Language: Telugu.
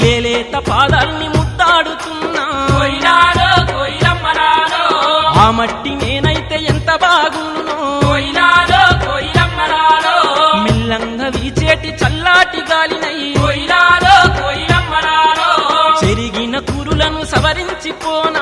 లేలేత పాదాల్ని ముద్దాడుతున్నా కొయిలాలో కొయిలమ్మలాలో ఆ మట్టి నేనైతే ఎంత బాగున్నో కొయిలాలో కొయిలమ్మలాలో మిల్లంగా వీచేటి చల్లాటి గాలినై కొయిలాలో కొయిలమ్మలాలో చెరిగిన కురులను సవరించిపోనా